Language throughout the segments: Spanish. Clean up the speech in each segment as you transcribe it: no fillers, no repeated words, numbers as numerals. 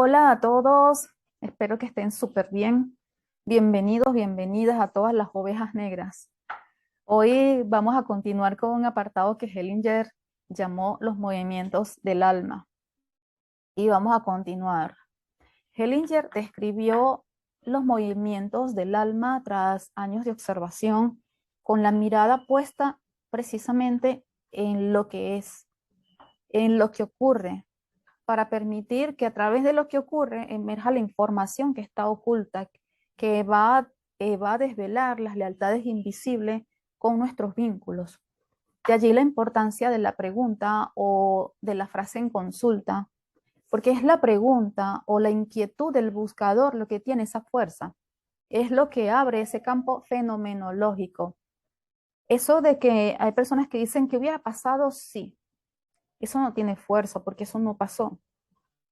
Hola a todos, espero que estén súper bien. Bienvenidos, bienvenidas a todas las ovejas negras. Hoy vamos a continuar con un apartado que Hellinger llamó los movimientos del alma. Y vamos a continuar. Hellinger describió los movimientos del alma tras años de observación con la mirada puesta precisamente en lo que es, en lo que ocurre, para permitir que a través de lo que ocurre emerja la información que está oculta, que va a desvelar las lealtades invisibles con nuestros vínculos. De allí la importancia de la pregunta o de la frase en consulta, porque es la pregunta o la inquietud del buscador lo que tiene esa fuerza, es lo que abre ese campo fenomenológico. Eso de que hay personas que dicen que hubiera pasado, sí, eso no tiene fuerza porque eso no pasó.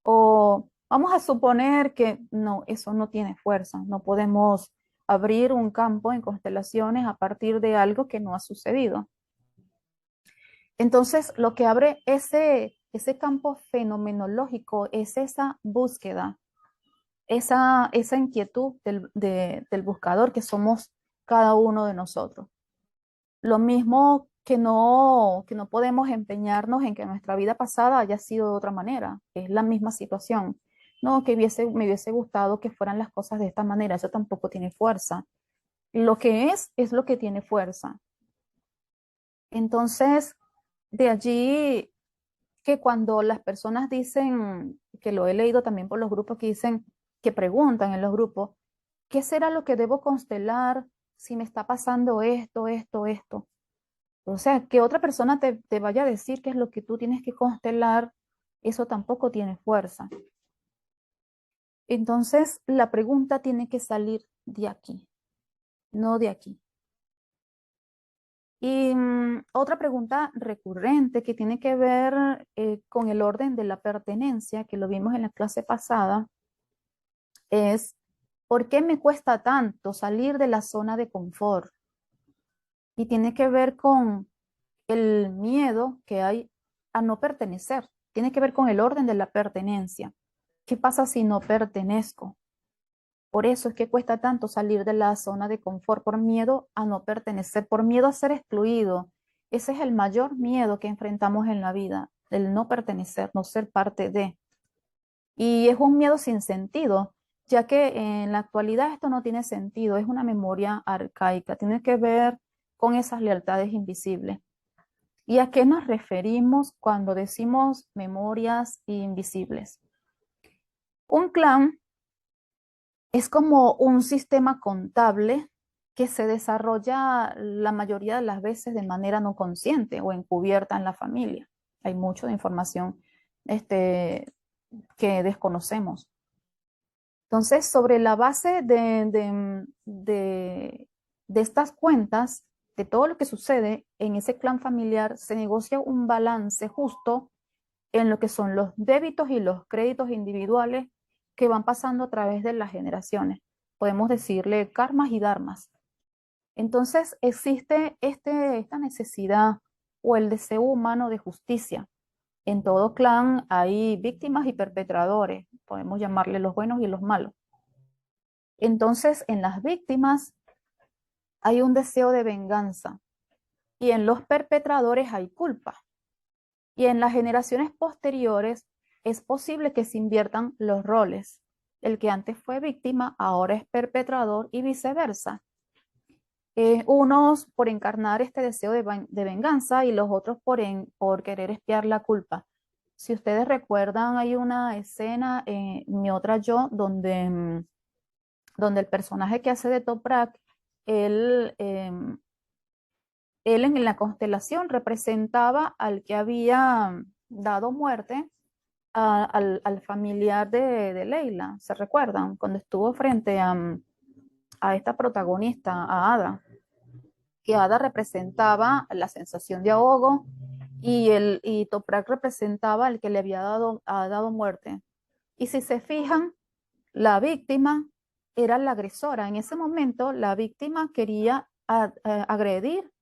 O vamos a suponer que no, eso no tiene fuerza. No podemos abrir un campo en constelaciones a partir de algo que no ha sucedido. Entonces, lo que abre ese campo fenomenológico es esa búsqueda, esa inquietud del buscador que somos cada uno de nosotros. Lo mismo que no podemos empeñarnos en que nuestra vida pasada haya sido de otra manera. Es la misma situación. No, me hubiese gustado que fueran las cosas de esta manera. Eso tampoco tiene fuerza. Lo que es lo que tiene fuerza. Entonces, de allí que cuando las personas dicen, que lo he leído también por los grupos que dicen, que preguntan en los grupos, ¿qué será lo que debo constelar si me está pasando esto, esto, esto? O sea, que otra persona te vaya a decir qué es lo que tú tienes que constelar, eso tampoco tiene fuerza. Entonces, la pregunta tiene que salir de aquí, no de aquí. Y otra pregunta recurrente que tiene que ver con el orden de la pertenencia, que lo vimos en la clase pasada, es ¿por qué me cuesta tanto salir de la zona de confort? Y tiene que ver con el miedo que hay a no pertenecer. Tiene que ver con el orden de la pertenencia. ¿Qué pasa si no pertenezco? Por eso es que cuesta tanto salir de la zona de confort, por miedo a no pertenecer, por miedo a ser excluido. Ese es el mayor miedo que enfrentamos en la vida, el no pertenecer, no ser parte de. Y es un miedo sin sentido, ya que en la actualidad esto no tiene sentido, es una memoria arcaica, tiene que ver con esas lealtades invisibles. ¿Y a qué nos referimos cuando decimos memorias invisibles? Un clan es como un sistema contable que se desarrolla la mayoría de las veces de manera no consciente o encubierta en la familia. Hay mucha información que desconocemos. Entonces, sobre la base de estas cuentas, de todo lo que sucede en ese clan familiar, se negocia un balance justo en lo que son los débitos y los créditos individuales que van pasando a través de las generaciones. Podemos decirle karmas y dharmas. Entonces existe esta necesidad o el deseo humano de justicia. En todo clan hay víctimas y perpetradores, podemos llamarle los buenos y los malos. Entonces en las víctimas hay un deseo de venganza y en los perpetradores hay culpa. Y en las generaciones posteriores es posible que se inviertan los roles. El que antes fue víctima ahora es perpetrador y viceversa. Unos por encarnar este deseo de venganza y los otros por querer expiar la culpa. Si ustedes recuerdan, hay una escena en Mi otra yo donde el personaje que hace de Toprak, él, él en la constelación representaba al que había dado muerte al familiar de Leila. ¿Se recuerdan? Cuando estuvo frente a esta protagonista, a Ada, que Ada representaba la sensación de ahogo y Toprak representaba el que le había dado muerte. Y si se fijan, la víctima era la agresora. En ese momento, la víctima quería agredir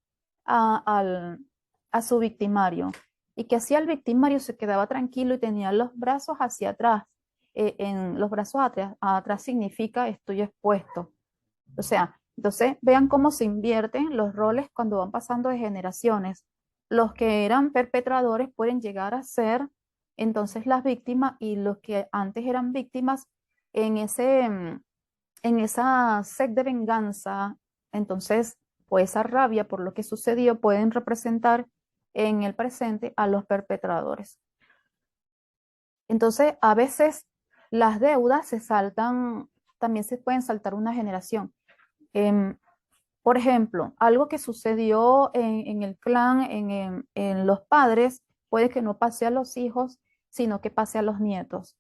a, al, a su victimario. ¿Y que hacía el victimario? Se quedaba tranquilo y tenía los brazos hacia atrás. en los brazos atrás significa estoy expuesto. O sea, entonces vean cómo se invierten los roles cuando van pasando de generaciones. Los que eran perpetradores pueden llegar a ser entonces las víctimas, y los que antes eran víctimas en en esa sed de venganza, entonces, pues esa rabia por lo que sucedió pueden representar en el presente a los perpetradores. Entonces, a veces las deudas se saltan, también se pueden saltar una generación. Em, por ejemplo, algo que sucedió en el clan, en los padres, puede que no pase a los hijos, sino que pase a los nietos.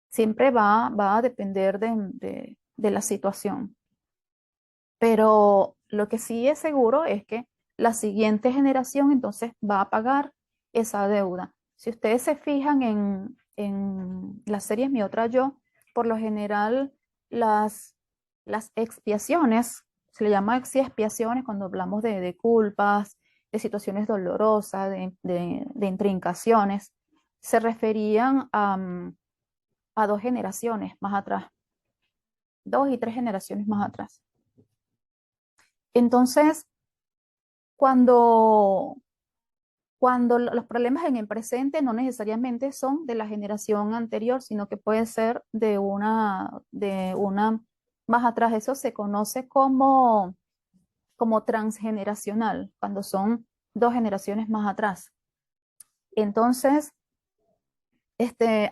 Siempre va a depender de la situación. Pero lo que sí es seguro es que la siguiente generación entonces va a pagar esa deuda. Si ustedes se fijan en las series Mi Otra Yo, por lo general las expiaciones, se le llama expiaciones cuando hablamos de culpas, de situaciones dolorosas, de intrincaciones, se referían a dos generaciones más atrás, 2 y 3 generaciones más atrás. Entonces, cuando, cuando los problemas en el presente no necesariamente son de la generación anterior, sino que puede ser de una más atrás. Eso se conoce como transgeneracional, cuando son 2 generaciones más atrás. Entonces,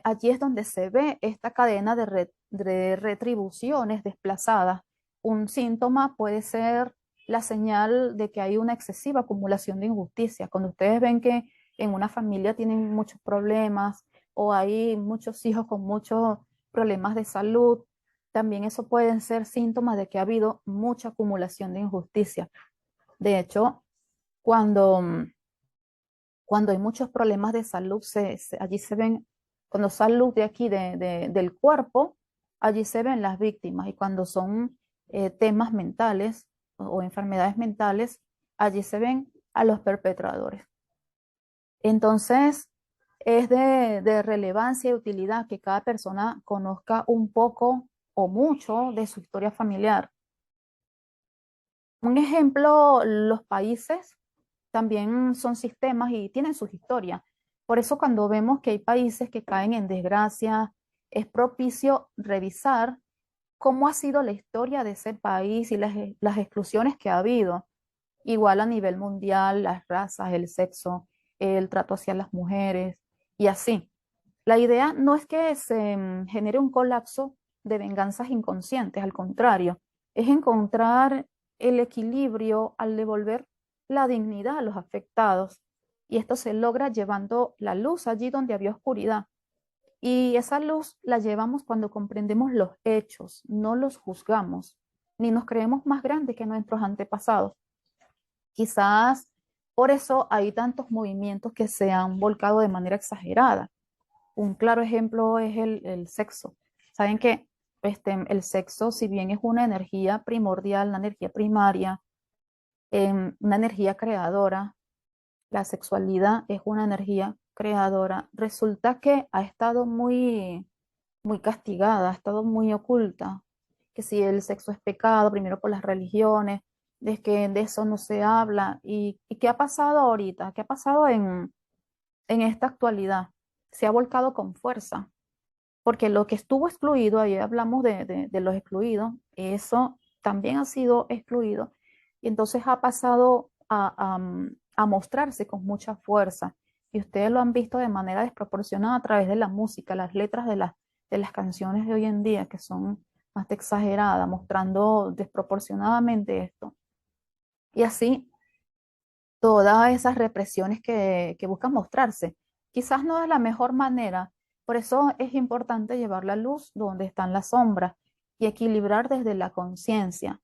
allí es donde se ve esta cadena de retribuciones desplazadas. Un síntoma puede ser la señal de que hay una excesiva acumulación de injusticia. Cuando ustedes ven que en una familia tienen muchos problemas o hay muchos hijos con muchos problemas de salud, también eso pueden ser síntomas de que ha habido mucha acumulación de injusticia. De hecho, cuando, cuando hay muchos problemas de salud, allí se ven, cuando salud de aquí del cuerpo, allí se ven las víctimas. Y cuando son temas mentales o enfermedades mentales, allí se ven a los perpetradores. Entonces, es de relevancia y utilidad que cada persona conozca un poco o mucho de su historia familiar. Un ejemplo, los países también son sistemas y tienen sus historias. Por eso cuando vemos que hay países que caen en desgracia, es propicio revisar cómo ha sido la historia de ese país y las exclusiones que ha habido. Igual a nivel mundial, las razas, el sexo, el trato hacia las mujeres y así. La idea no es que se genere un colapso de venganzas inconscientes, al contrario, es encontrar el equilibrio al devolver la dignidad a los afectados. Y esto se logra llevando la luz allí donde había oscuridad. Y esa luz la llevamos cuando comprendemos los hechos, no los juzgamos, ni nos creemos más grandes que nuestros antepasados. Quizás por eso hay tantos movimientos que se han volcado de manera exagerada. Un claro ejemplo es el sexo. Saben que el sexo, si bien es una energía primordial, una energía primaria, una energía creadora, la sexualidad es una energía creadora, resulta que ha estado muy castigada, ha estado muy oculta, que si el sexo es pecado, primero por las religiones, de que de eso no se habla. ¿Y qué ha pasado ahorita? ¿Qué ha pasado en esta actualidad? Se ha volcado con fuerza, porque lo que estuvo excluido, ayer hablamos de los excluidos, eso también ha sido excluido, y entonces ha pasado a mostrarse con mucha fuerza. Y ustedes lo han visto de manera desproporcionada a través de la música, las letras de las canciones de hoy en día, que son más exageradas, mostrando desproporcionadamente esto. Y así todas esas represiones que buscan mostrarse. Quizás no de la mejor manera, por eso es importante llevar la luz donde están las sombras y equilibrar desde la conciencia.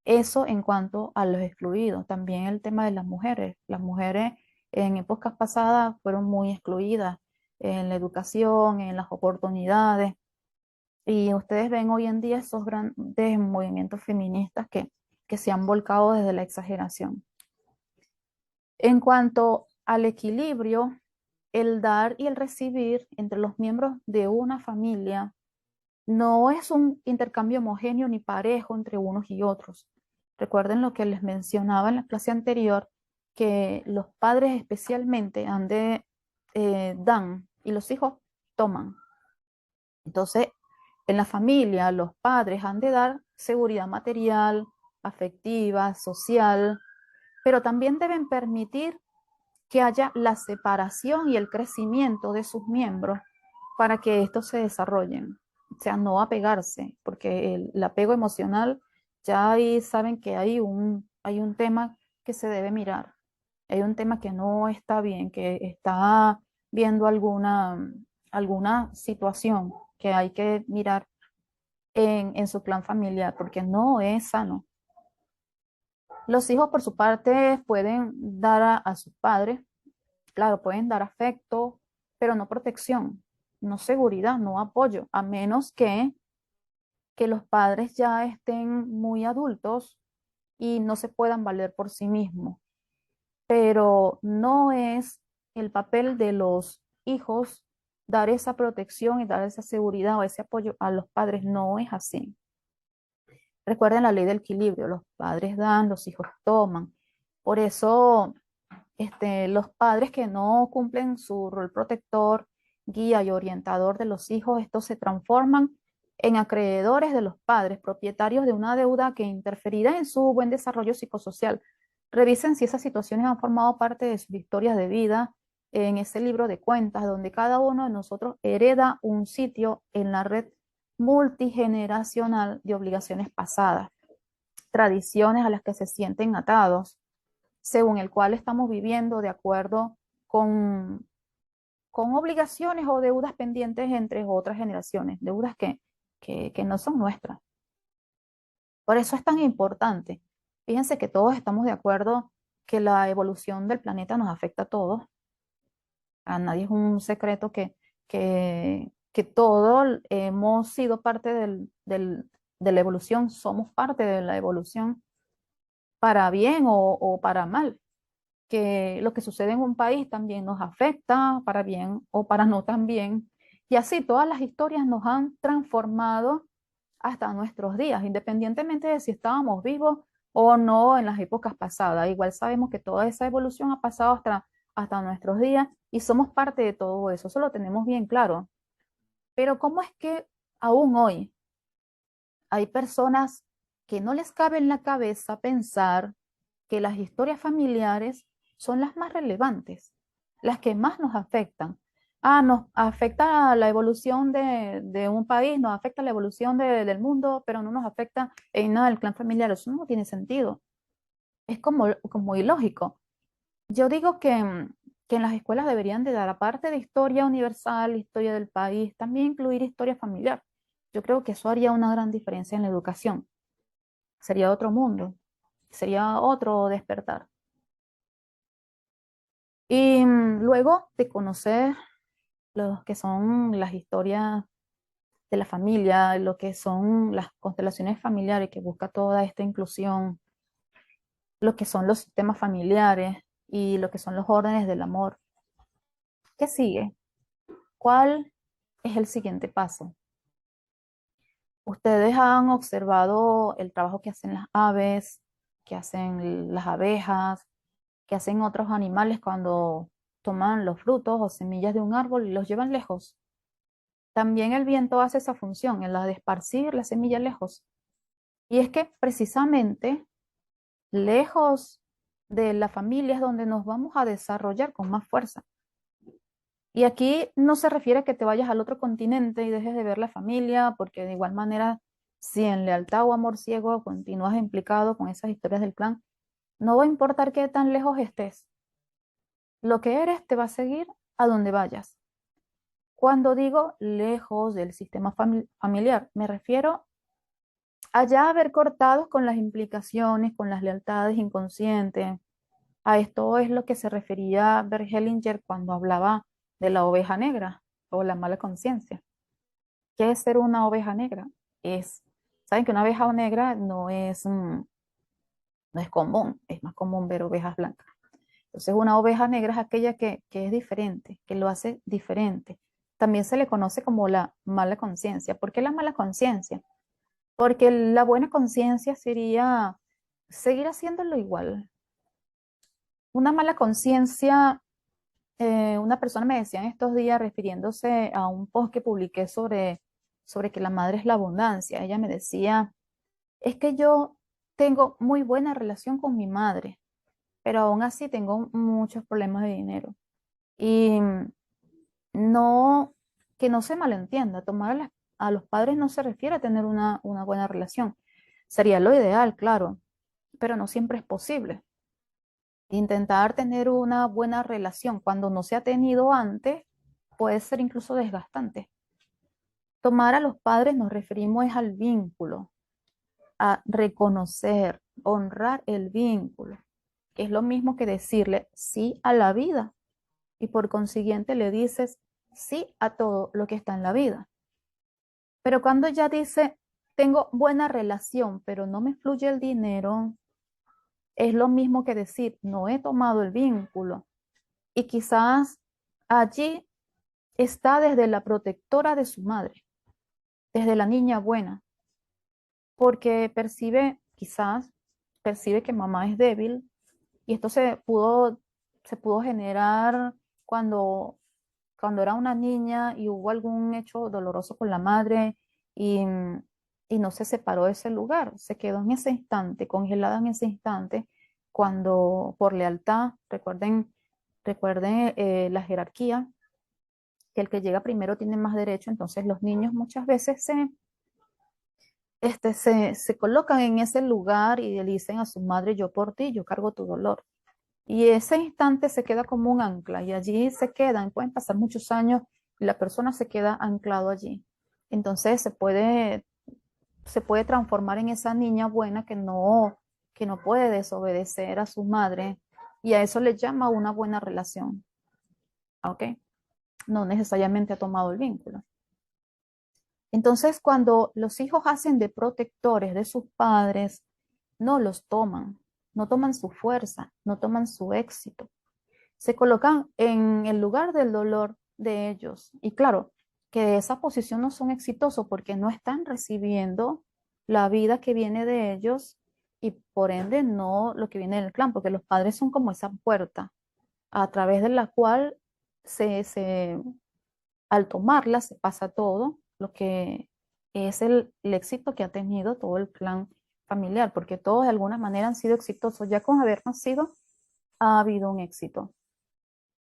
Eso en cuanto a los excluidos. También el tema de las mujeres. Las mujeres en épocas pasadas fueron muy excluidas en la educación, en las oportunidades. Y ustedes ven hoy en día esos grandes movimientos feministas que se han volcado desde la exageración. En cuanto al equilibrio, el dar y el recibir entre los miembros de una familia no es un intercambio homogéneo ni parejo entre unos y otros. Recuerden lo que les mencionaba en la clase anterior, que los padres especialmente dan y los hijos toman. Entonces, en la familia, los padres han de dar seguridad material, afectiva, social, pero también deben permitir que haya la separación y el crecimiento de sus miembros para que estos se desarrollen. O sea, no apegarse, porque el apego emocional, ya ahí saben que hay un tema que se debe mirar. Hay un tema que no está bien, que está viendo alguna situación que hay que mirar en su clan familiar, porque no es sano. Los hijos, por su parte, pueden dar a sus padres, claro, pueden dar afecto, pero no protección, no seguridad, no apoyo, a menos que los padres ya estén muy adultos y no se puedan valer por sí mismos. Pero no es el papel de los hijos dar esa protección y dar esa seguridad o ese apoyo a los padres, no es así. Recuerden la ley del equilibrio, los padres dan, los hijos toman. Por eso, los padres que no cumplen su rol protector, guía y orientador de los hijos, estos se transforman en acreedores de los padres, propietarios de una deuda que interferirá en su buen desarrollo psicosocial. Revisen si esas situaciones han formado parte de sus historias de vida en ese libro de cuentas, donde cada uno de nosotros hereda un sitio en la red multigeneracional de obligaciones pasadas, tradiciones a las que se sienten atados, según el cual estamos viviendo de acuerdo con, con obligaciones o deudas pendientes entre otras generaciones, deudas que no son nuestras. Por eso es tan importante. Fíjense que todos estamos de acuerdo que la evolución del planeta nos afecta a todos. A nadie es un secreto que todos hemos sido parte de la evolución, somos parte de la evolución para bien o para mal. Que lo que sucede en un país también nos afecta para bien o para no tan bien. Y así todas las historias nos han transformado hasta nuestros días, independientemente de si estábamos vivos o no en las épocas pasadas. Igual sabemos que toda esa evolución ha pasado hasta nuestros días y somos parte de todo eso lo tenemos bien claro. Pero ¿cómo es que aún hoy hay personas que no les cabe en la cabeza pensar que las historias familiares son las más relevantes, las que más nos afectan? Ah, nos afecta la evolución de un país, nos afecta la evolución del mundo, pero no nos afecta en nada el clan familiar. Eso no tiene sentido. Es como ilógico. Yo digo que en las escuelas deberían de dar, aparte de historia universal, historia del país, también incluir historia familiar. Yo creo que eso haría una gran diferencia en la educación. Sería otro mundo, sería otro despertar. Y luego de conocer lo que son las historias de la familia, lo que son las constelaciones familiares que busca toda esta inclusión, lo que son los sistemas familiares y lo que son los órdenes del amor, ¿qué sigue? ¿Cuál es el siguiente paso? Ustedes han observado el trabajo que hacen las aves, que hacen las abejas, que hacen otros animales cuando toman los frutos o semillas de un árbol y los llevan lejos. También el viento hace esa función, en la de esparcir la semilla lejos. Y es que precisamente lejos de la familia es donde nos vamos a desarrollar con más fuerza. Y aquí no se refiere a que te vayas al otro continente y dejes de ver la familia, porque de igual manera, si en lealtad o amor ciego continúas implicado con esas historias del clan, no va a importar qué tan lejos estés. Lo que eres te va a seguir a donde vayas. Cuando digo lejos del sistema familiar, me refiero a ya haber cortado con las implicaciones, con las lealtades inconscientes. A esto es lo que se refería Bert Hellinger cuando hablaba de la oveja negra o la mala conciencia. ¿Qué es ser una oveja negra? Saben que una oveja negra no es común, es más común ver ovejas blancas. Entonces, una oveja negra es aquella que es diferente, que lo hace diferente. También se le conoce como la mala conciencia. ¿Por qué la mala conciencia? Porque la buena conciencia sería seguir haciéndolo igual. Una mala conciencia, una persona me decía en estos días, refiriéndose a un post que publiqué sobre que la madre es la abundancia. Ella me decía, es que yo tengo muy buena relación con mi madre, pero aún así tengo muchos problemas de dinero. Y no, que no se malentienda, tomar a los padres no se refiere a tener una buena relación. Sería lo ideal, claro, pero no siempre es posible. Intentar tener una buena relación cuando no se ha tenido antes puede ser incluso desgastante. Tomar a los padres nos referimos es al vínculo, a reconocer, honrar el vínculo, que es lo mismo que decirle sí a la vida y por consiguiente le dices sí a todo lo que está en la vida. Pero cuando ella dice, tengo buena relación, pero no me fluye el dinero, es lo mismo que decir, no he tomado el vínculo. Y quizás allí está desde la protectora de su madre, desde la niña buena, porque quizás percibe que mamá es débil y esto se pudo generar cuando, cuando era una niña y hubo algún hecho doloroso con la madre y, y no se separó de ese lugar, se quedó en ese instante, congelada en ese instante, cuando por lealtad, recuerden la jerarquía, que el que llega primero tiene más derecho, entonces los niños muchas veces se colocan en ese lugar y le dicen a su madre, yo por ti, yo cargo tu dolor. Y ese instante se queda como un ancla y allí se quedan, pueden pasar muchos años y la persona se queda anclado allí. Entonces se puede transformar en esa niña buena que no puede desobedecer a su madre y a eso le llama una buena relación. ¿Ok? No necesariamente ha tomado el vínculo. Entonces, cuando los hijos hacen de protectores de sus padres, no los toman, no toman su fuerza, no toman su éxito. Se colocan en el lugar del dolor de ellos. Y claro, que de esa posición no son exitosos porque no están recibiendo la vida que viene de ellos y por ende no lo que viene del clan, porque los padres son como esa puerta a través de la cual al tomarla se pasa todo lo que es el éxito que ha tenido todo el clan familiar, porque todos de alguna manera han sido exitosos. Ya con haber nacido ha habido un éxito.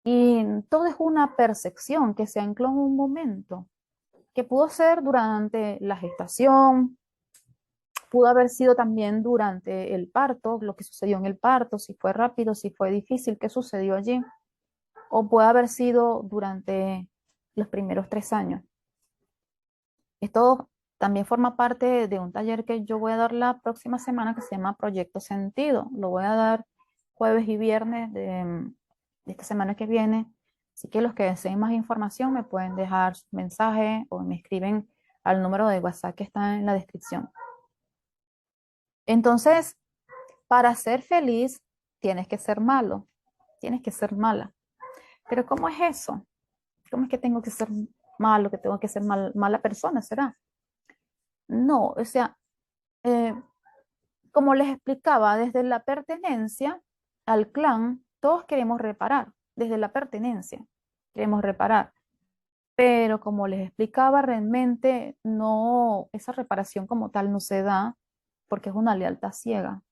Y todo es una percepción que se ancló en un momento, que pudo ser durante la gestación, pudo haber sido también durante el parto, lo que sucedió en el parto, si fue rápido, si fue difícil, qué sucedió allí, o puede haber sido durante los primeros 3 años. Esto también forma parte de un taller que yo voy a dar la próxima semana que se llama Proyecto Sentido. Lo voy a dar jueves y viernes de esta semana que viene. Así que los que deseen más información me pueden dejar su mensaje o me escriben al número de WhatsApp que está en la descripción. Entonces, para ser feliz, tienes que ser malo, tienes que ser mala. Pero ¿cómo es eso? ¿Cómo es que tengo que ser malo, que tengo que ser mala persona, será? No, o sea, eh, como les explicaba, desde la pertenencia al clan, todos queremos reparar, desde la pertenencia queremos reparar, pero como les explicaba, realmente no, esa reparación como tal no se da porque es una lealtad ciega,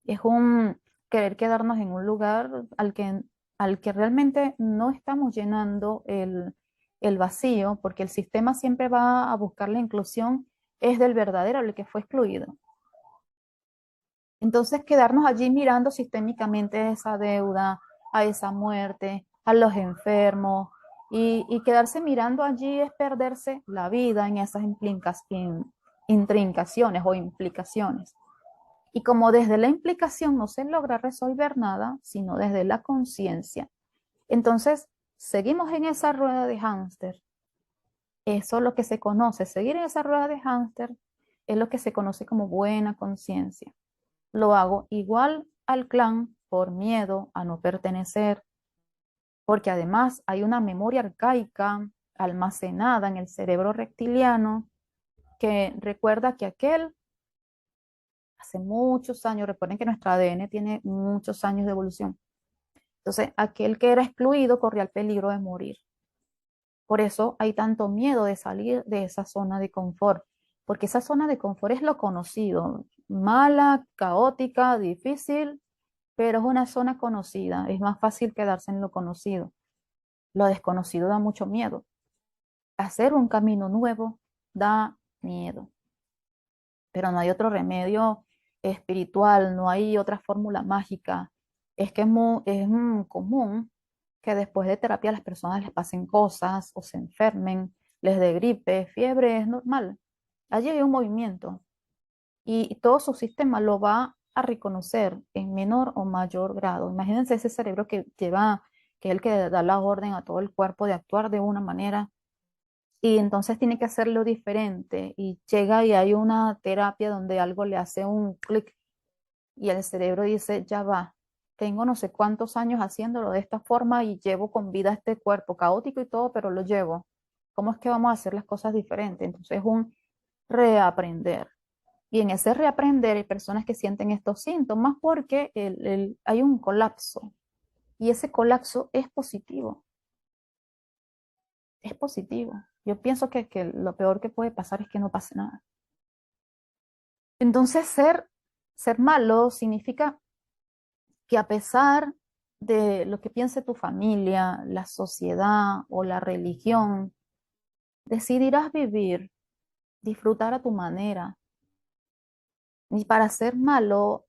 es un querer quedarnos en un lugar al que realmente no estamos llenando el vacío, porque el sistema siempre va a buscar la inclusión, es del verdadero, el que fue excluido. Entonces, quedarnos allí mirando sistémicamente esa deuda, a esa muerte, a los enfermos, y quedarse mirando allí es perderse la vida en esas intrincaciones o implicaciones. Y como desde la implicación no se logra resolver nada, sino desde la conciencia, entonces seguimos en esa rueda de hámster. Eso es lo que se conoce, seguir en esa rueda de hámster es lo que se conoce como buena conciencia. Lo hago igual al clan, por miedo a no pertenecer, porque además hay una memoria arcaica almacenada en el cerebro reptiliano que recuerda que aquel hace muchos años, recuerden que nuestro ADN tiene muchos años de evolución. Entonces, aquel que era excluido corría el peligro de morir. Por eso hay tanto miedo de salir de esa zona de confort, porque esa zona de confort es lo conocido, mala, caótica, difícil, pero es una zona conocida. Es más fácil quedarse en lo conocido. Lo desconocido da mucho miedo. Hacer un camino nuevo da miedo, pero no hay otro remedio espiritual, no hay otra fórmula mágica. Es que es común que después de terapia a las personas les pasen cosas o se enfermen, les dé gripe, fiebre, es normal. Allí hay un movimiento y todo su sistema lo va a reconocer en menor o mayor grado. Imagínense ese cerebro que lleva, que es el que da la orden a todo el cuerpo de actuar de una manera y entonces tiene que hacerlo diferente y llega y hay una terapia donde algo le hace un clic y el cerebro dice, ya va, tengo no sé cuántos años haciéndolo de esta forma y llevo con vida este cuerpo caótico y todo, pero lo llevo. ¿Cómo es que vamos a hacer las cosas diferentes? Entonces es un reaprender. Y en ese reaprender hay personas que sienten estos síntomas porque hay un colapso y ese colapso es positivo, es positivo. Yo pienso que lo peor que puede pasar es que no pase nada. Entonces ser malo significa que a pesar de lo que piense tu familia, la sociedad o la religión, decidirás vivir, disfrutar a tu manera. Y para ser malo,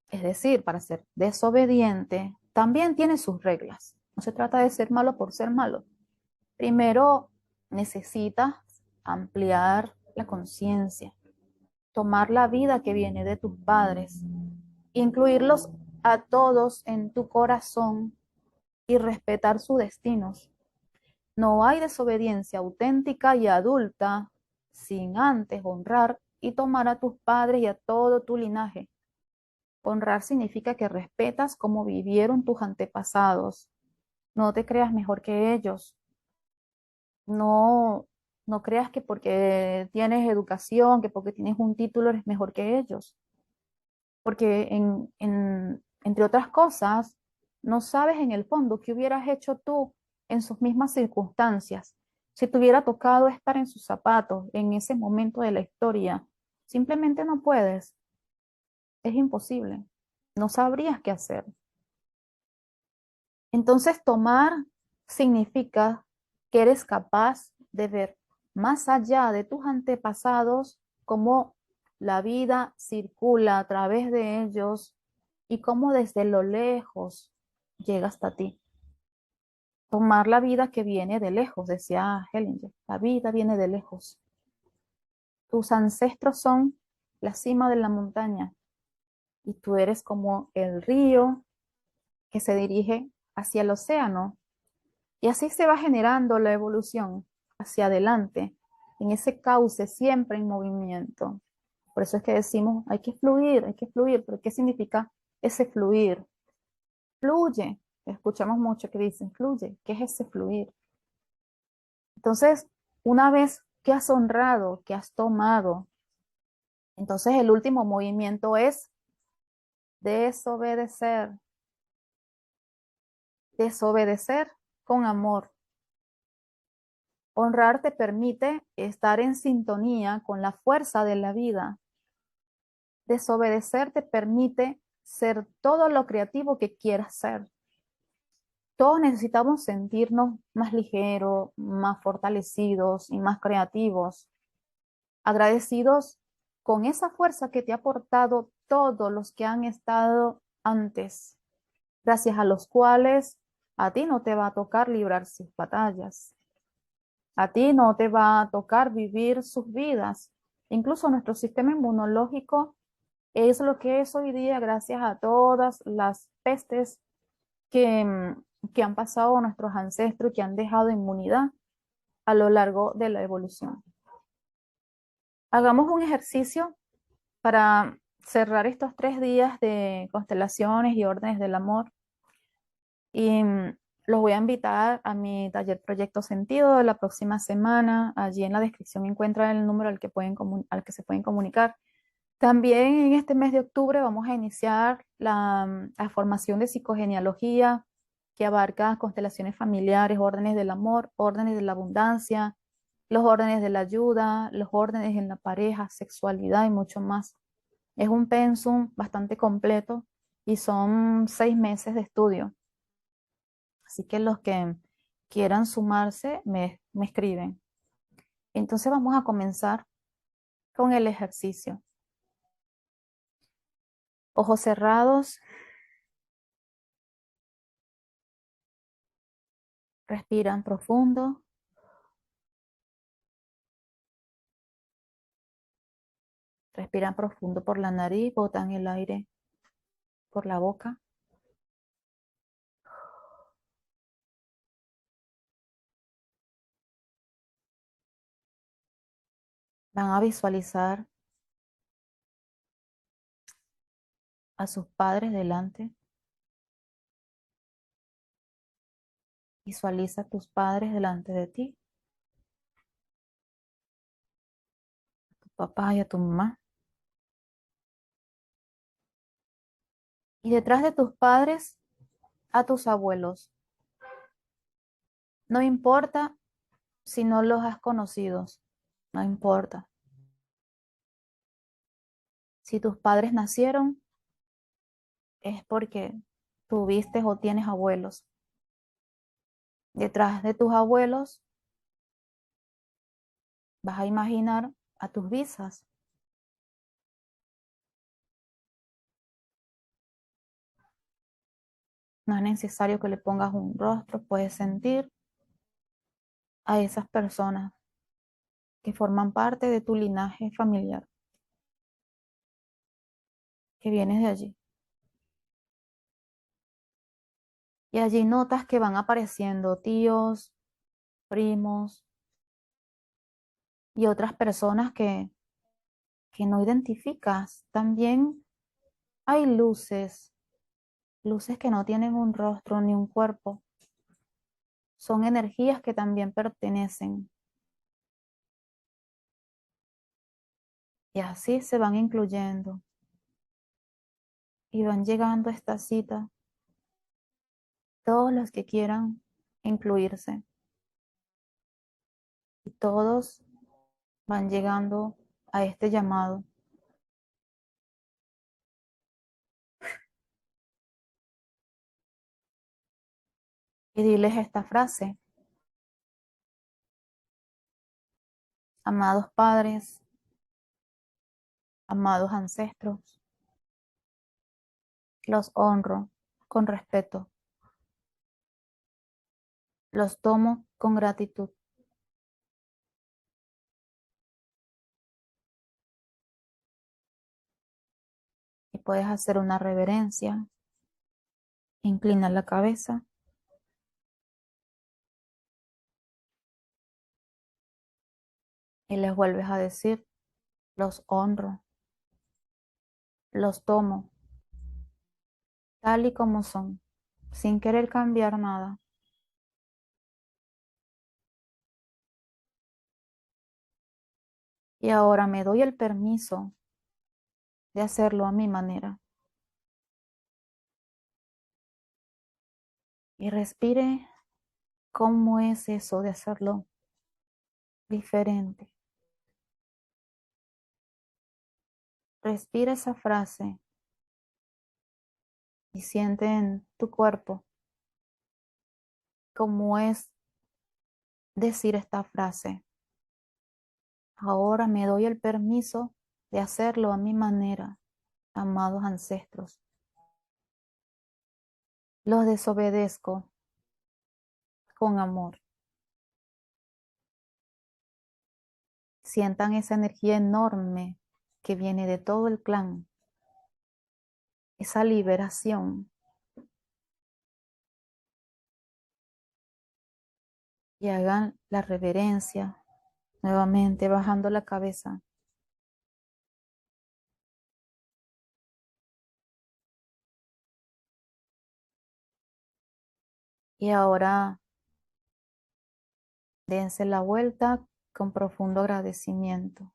es decir, para ser desobediente, también tiene sus reglas. No se trata de ser malo por ser malo. Primero, necesitas ampliar la conciencia, tomar la vida que viene de tus padres, incluirlos a todos en tu corazón y respetar sus destinos. No hay desobediencia auténtica y adulta sin antes honrar y tomar a tus padres y a todo tu linaje. Honrar significa que respetas cómo vivieron tus antepasados. No te creas mejor que ellos. No, no creas que porque tienes educación, que porque tienes un título eres mejor que ellos. Porque entre otras cosas, no sabes en el fondo qué hubieras hecho tú en sus mismas circunstancias. Si te hubiera tocado estar en sus zapatos en ese momento de la historia, simplemente no puedes, es imposible, no sabrías qué hacer. Entonces, tomar significa que eres capaz de ver más allá de tus antepasados cómo la vida circula a través de ellos y cómo desde lo lejos llega hasta ti. Tomar la vida que viene de lejos, decía Hellinger, la vida viene de lejos. Tus ancestros son la cima de la montaña y tú eres como el río que se dirige hacia el océano. Y así se va generando la evolución hacia adelante, en ese cauce siempre en movimiento. Por eso es que decimos, hay que fluir. ¿Pero qué significa ese fluir? Fluye. Escuchamos mucho que dicen, fluye. ¿Qué es ese fluir? Entonces, una vez que has honrado, que has tomado, entonces el último movimiento es desobedecer. Desobedecer con amor. Honrar te permite estar en sintonía con la fuerza de la vida. Desobedecer te permite ser todo lo creativo que quieras ser. Todos necesitamos sentirnos más ligeros, más fortalecidos y más creativos, agradecidos con esa fuerza que te ha aportado todos los que han estado antes, gracias a los cuales a ti no te va a tocar librar sus batallas. A ti no te va a tocar vivir sus vidas. Incluso nuestro sistema inmunológico es lo que es hoy día gracias a todas las pestes que han pasado nuestros ancestros, que han dejado inmunidad a lo largo de la evolución. Hagamos un ejercicio para cerrar estos 3 días de constelaciones y órdenes del amor. Y los voy a invitar a mi taller Proyecto Sentido de la próxima semana. Allí en la descripción encuentran el número al que se pueden comunicar. También en este mes de octubre vamos a iniciar la formación de psicogenealogía, que abarca constelaciones familiares, órdenes del amor, órdenes de la abundancia, los órdenes de la ayuda, los órdenes en la pareja, sexualidad y mucho más. Es un pensum bastante completo y son 6 meses de estudio. Así que los que quieran sumarse me escriben. Entonces vamos a comenzar con el ejercicio. Ojos cerrados, respiran profundo. Respiran profundo por la nariz, botan el aire por la boca. Van a visualizar a sus padres delante. Visualiza a tus padres delante de ti, a tu papá y a tu mamá. Y detrás de tus padres, a tus abuelos. No importa si no los has conocido, no importa. Si tus padres nacieron, es porque tuviste o tienes abuelos. Detrás de tus abuelos, vas a imaginar a tus bisas. No es necesario que le pongas un rostro, puedes sentir a esas personas que forman parte de tu linaje familiar, que vienes de allí. Y allí notas que van apareciendo tíos, primos y otras personas que no identificas. También hay luces, luces que no tienen un rostro ni un cuerpo. Son energías que también pertenecen. Y así se van incluyendo y van llegando a esta cita todos los que quieran incluirse. Y todos van llegando a este llamado. Y diles esta frase: amados padres, amados ancestros, los honro con respeto, los tomo con gratitud. Y puedes hacer una reverencia, inclinar la cabeza y les vuelves a decir: los honro, los tomo tal y como son, sin querer cambiar nada. Y ahora me doy el permiso de hacerlo a mi manera. Y respire cómo es eso de hacerlo diferente. Respira esa frase y siente en tu cuerpo cómo es decir esta frase. Ahora me doy el permiso de hacerlo a mi manera, amados ancestros. Los desobedezco con amor. Sientan esa energía enorme que viene de todo el clan, esa liberación. Y hagan la reverencia, nuevamente bajando la cabeza. Y ahora dense la vuelta con profundo agradecimiento.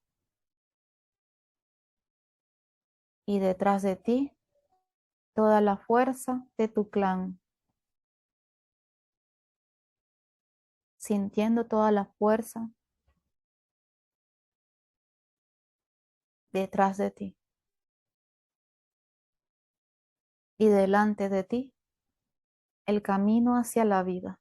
Y detrás de ti, toda la fuerza de tu clan, sintiendo toda la fuerza detrás de ti. Y delante de ti, el camino hacia la vida.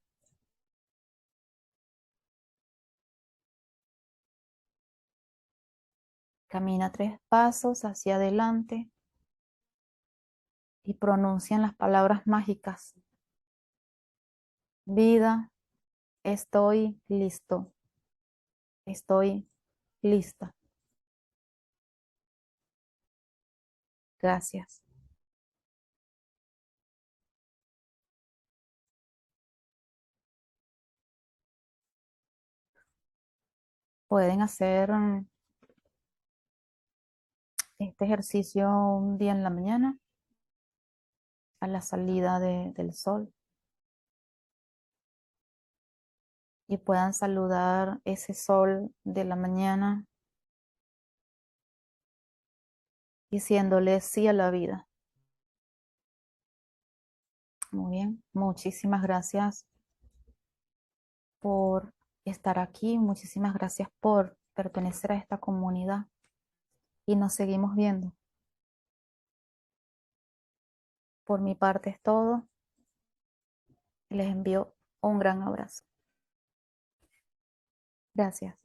Camina 3 pasos hacia adelante y pronuncian las palabras mágicas. Vida, estoy listo. Estoy lista. Gracias. Pueden hacer este ejercicio un día en la mañana, a la salida del sol, y puedan saludar ese sol de la mañana diciéndole sí a la vida. Muy bien, muchísimas gracias por estar aquí, muchísimas gracias por pertenecer a esta comunidad y nos seguimos viendo. Por mi parte es todo. Les envío un gran abrazo. Gracias.